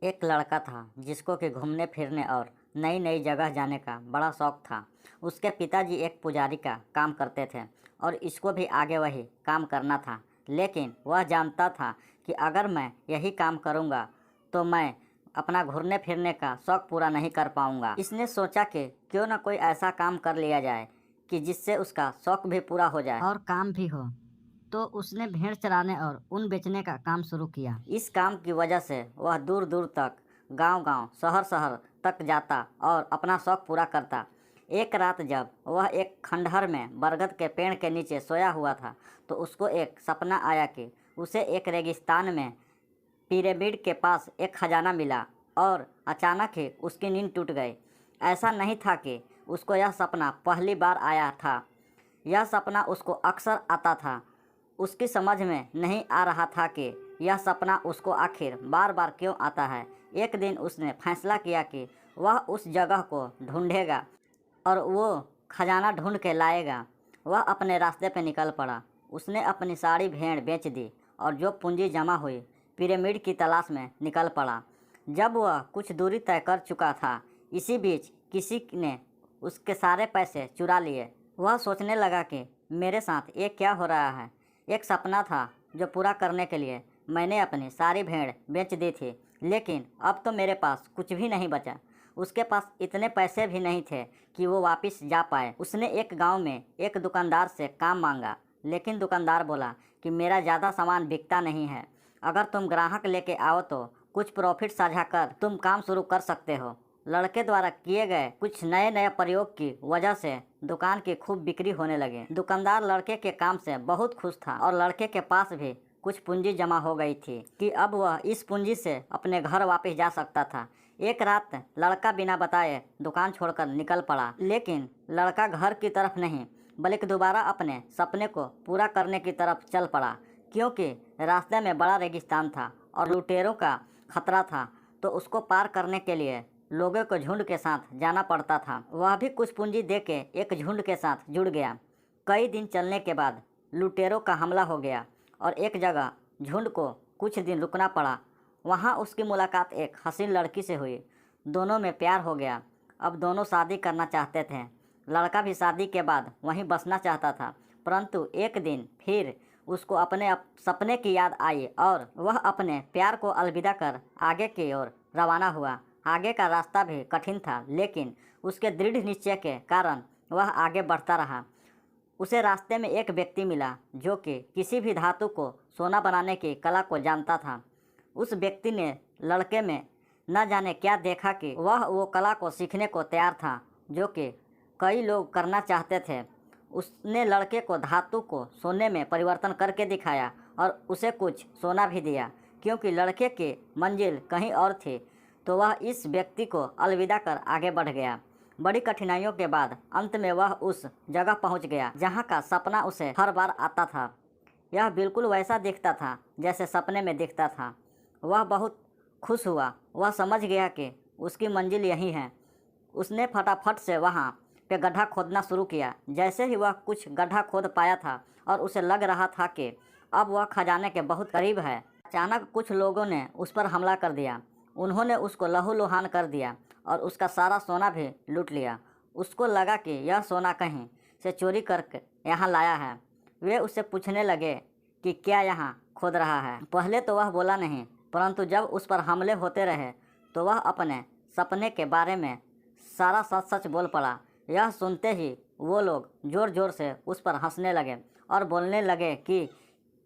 एक लड़का था जिसको कि घूमने फिरने और नई नई जगह जाने का बड़ा शौक था। उसके पिताजी एक पुजारी का काम करते थे और इसको भी आगे वही काम करना था। लेकिन वह जानता था कि अगर मैं यही काम करूँगा तो मैं अपना घूमने फिरने का शौक पूरा नहीं कर पाऊँगा। इसने सोचा कि क्यों न कोई ऐसा काम कर लिया जाए कि जिससे उसका शौक भी पूरा हो जाए और काम भी हो। तो उसने भेड़ चराने और ऊन बेचने का काम शुरू किया। इस काम की वजह से वह दूर दूर तक, गांव-गांव, शहर-शहर तक जाता और अपना शौक पूरा करता। एक रात जब वह एक खंडहर में बरगद के पेड़ के नीचे सोया हुआ था तो उसको एक सपना आया कि उसे एक रेगिस्तान में पिरामिड के पास एक खजाना मिला और अचानक ही उसकी नींद टूट गई। ऐसा नहीं था कि उसको यह सपना पहली बार आया था। यह सपना उसको अक्सर आता था। उसकी समझ में नहीं आ रहा था कि यह सपना उसको आखिर बार बार क्यों आता है। एक दिन उसने फैसला किया कि वह उस जगह को ढूंढेगा और वो खजाना ढूंढ के लाएगा। वह अपने रास्ते पर निकल पड़ा। उसने अपनी सारी भेड़ बेच दी और जो पूंजी जमा हुई पिरामिड की तलाश में निकल पड़ा। जब वह कुछ दूरी तय कर चुका था, इसी बीच किसी ने उसके सारे पैसे चुरा लिए। वह सोचने लगा कि मेरे साथ ये क्या हो रहा है। एक सपना था जो पूरा करने के लिए मैंने अपनी सारी भेड़ बेच दी थी, लेकिन अब तो मेरे पास कुछ भी नहीं बचा। उसके पास इतने पैसे भी नहीं थे कि वो वापस जा पाए। उसने एक गांव में एक दुकानदार से काम मांगा, लेकिन दुकानदार बोला कि मेरा ज़्यादा सामान बिकता नहीं है। अगर तुम ग्राहक लेके आओ तो कुछ प्रॉफिट साझा कर तुम काम शुरू कर सकते हो। लड़के द्वारा किए गए कुछ नए नए प्रयोग की वजह से दुकान की खूब बिक्री होने लगी। दुकानदार लड़के के काम से बहुत खुश था और लड़के के पास भी कुछ पूंजी जमा हो गई थी कि अब वह इस पूंजी से अपने घर वापस जा सकता था। एक रात लड़का बिना बताए दुकान छोड़कर निकल पड़ा, लेकिन लड़का घर की तरफ नहीं बल्कि दोबारा अपने सपने को पूरा करने की तरफ चल पड़ा, क्योंकि रास्ते में बड़ा रेगिस्तान था और लुटेरों का खतरा था। तो उसको पार करने के लिए लोगों को झुंड के साथ जाना पड़ता था। वह भी कुछ पूंजी देके एक झुंड के साथ जुड़ गया। कई दिन चलने के बाद लुटेरों का हमला हो गया और एक जगह झुंड को कुछ दिन रुकना पड़ा। वहाँ उसकी मुलाकात एक हसीन लड़की से हुई। दोनों में प्यार हो गया। अब दोनों शादी करना चाहते थे। लड़का भी शादी के बाद वहीं बसना चाहता था, परंतु एक दिन फिर उसको अपने सपने की याद आई और वह अपने प्यार को अलविदा कर आगे की ओर रवाना हुआ। आगे का रास्ता भी कठिन था, लेकिन उसके दृढ़ निश्चय के कारण वह आगे बढ़ता रहा। उसे रास्ते में एक व्यक्ति मिला जो कि किसी भी धातु को सोना बनाने की कला को जानता था। उस व्यक्ति ने लड़के में न जाने क्या देखा कि वह वो कला को सीखने को तैयार था जो कि कई लोग करना चाहते थे। उसने लड़के को धातु को सोने में परिवर्तन करके दिखाया और उसे कुछ सोना भी दिया, क्योंकि लड़के की मंजिल कहीं और थी। तो वह इस व्यक्ति को अलविदा कर आगे बढ़ गया। बड़ी कठिनाइयों के बाद अंत में वह उस जगह पहुंच गया जहां का सपना उसे हर बार आता था। यह बिल्कुल वैसा दिखता था जैसे सपने में दिखता था। वह बहुत खुश हुआ। वह समझ गया कि उसकी मंजिल यही है। उसने फटाफट से वहाँ पे गड्ढा खोदना शुरू किया। जैसे ही वह कुछ गड्ढा खोद पाया था और उसे लग रहा था कि अब वह खजाने के बहुत करीब है, अचानक कुछ लोगों ने उस पर हमला कर दिया। उन्होंने उसको लहूलुहान कर दिया और उसका सारा सोना भी लूट लिया। उसको लगा कि यह सोना कहीं से चोरी करके यहाँ लाया है। वे उससे पूछने लगे कि क्या यहाँ खोद रहा है। पहले तो वह बोला नहीं, परंतु जब उस पर हमले होते रहे तो वह अपने सपने के बारे में सारा सच सच बोल पड़ा। यह सुनते ही वो लोग ज़ोर ज़ोर से उस पर हंसने लगे और बोलने लगे कि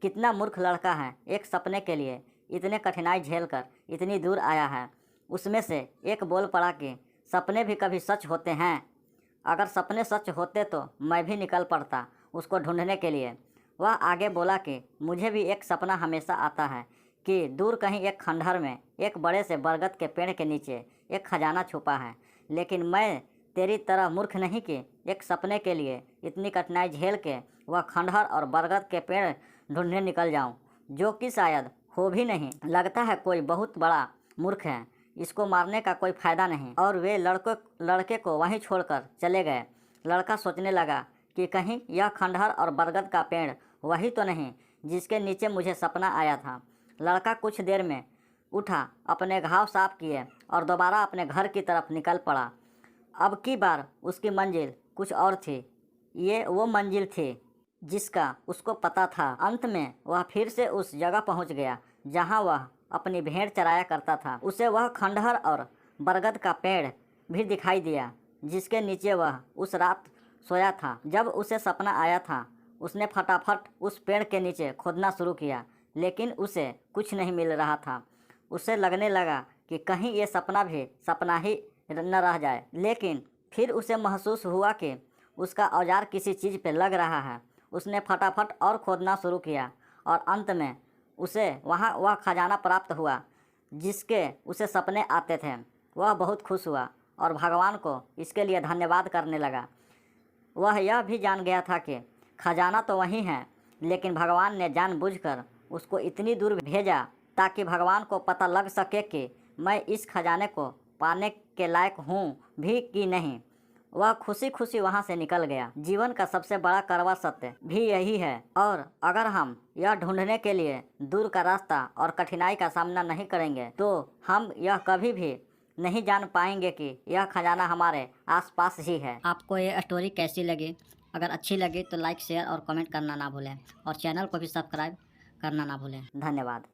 कितना मूर्ख लड़का है, एक सपने के लिए इतने कठिनाई झेलकर इतनी दूर आया है। उसमें से एक बोल पड़ा कि सपने भी कभी सच होते हैं। अगर सपने सच होते तो मैं भी निकल पड़ता उसको ढूंढने के लिए। वह आगे बोला कि मुझे भी एक सपना हमेशा आता है कि दूर कहीं एक खंडहर में एक बड़े से बरगद के पेड़ के नीचे एक खजाना छुपा है, लेकिन मैं तेरी तरह मूर्ख नहीं कि एक सपने के लिए इतनी कठिनाई झेल के वह खंडहर और बरगद के पेड़ ढूंढने निकल जाऊं, जो कि शायद हो भी नहीं। लगता है कोई बहुत बड़ा मूर्ख है, इसको मारने का कोई फायदा नहीं। और वे लड़के को वहीं छोड़कर चले गए। लड़का सोचने लगा कि कहीं यह खंडहर और बरगद का पेड़ वही तो नहीं जिसके नीचे मुझे सपना आया था। लड़का कुछ देर में उठा, अपने घाव साफ किए और दोबारा अपने घर की तरफ निकल पड़ा। अब की बार उसकी मंजिल कुछ और थी। ये वो मंजिल थी जिसका उसको पता था। अंत में वह फिर से उस जगह पहुंच गया जहां वह अपनी भेड़ चराया करता था। उसे वह खंडहर और बरगद का पेड़ भी दिखाई दिया जिसके नीचे वह उस रात सोया था। जब उसे सपना आया था, उसने फटाफट उस पेड़ के नीचे खोदना शुरू किया, लेकिन उसे कुछ नहीं मिल रहा था। उसे लगने लगा कि कहीं ये सपना भी सपना ही न रह जाए। लेकिन फिर उसे महसूस हुआ कि उसका औजार किसी चीज़ पे लग रहा है। उसने फटाफट और खोदना शुरू किया और अंत में उसे वहाँ वह खजाना प्राप्त हुआ जिसके उसे सपने आते थे। वह बहुत खुश हुआ और भगवान को इसके लिए धन्यवाद करने लगा। वह यह भी जान गया था कि खजाना तो वही है, लेकिन भगवान ने जानबूझकर उसको इतनी दूर भेजा ताकि भगवान को पता लग सके कि मैं इस खजाने को पाने के लायक हूँ भी कि नहीं। वह खुशी खुशी वहाँ से निकल गया। जीवन का सबसे बड़ा कड़वा सत्य भी यही है, और अगर हम यह ढूंढने के लिए दूर का रास्ता और कठिनाई का सामना नहीं करेंगे तो हम यह कभी भी नहीं जान पाएंगे कि यह खजाना हमारे आसपास ही है। आपको ये स्टोरी कैसी लगी? अगर अच्छी लगी तो लाइक, शेयर और कमेंट करना ना भूलें और चैनल को भी सब्सक्राइब करना ना भूलें। धन्यवाद।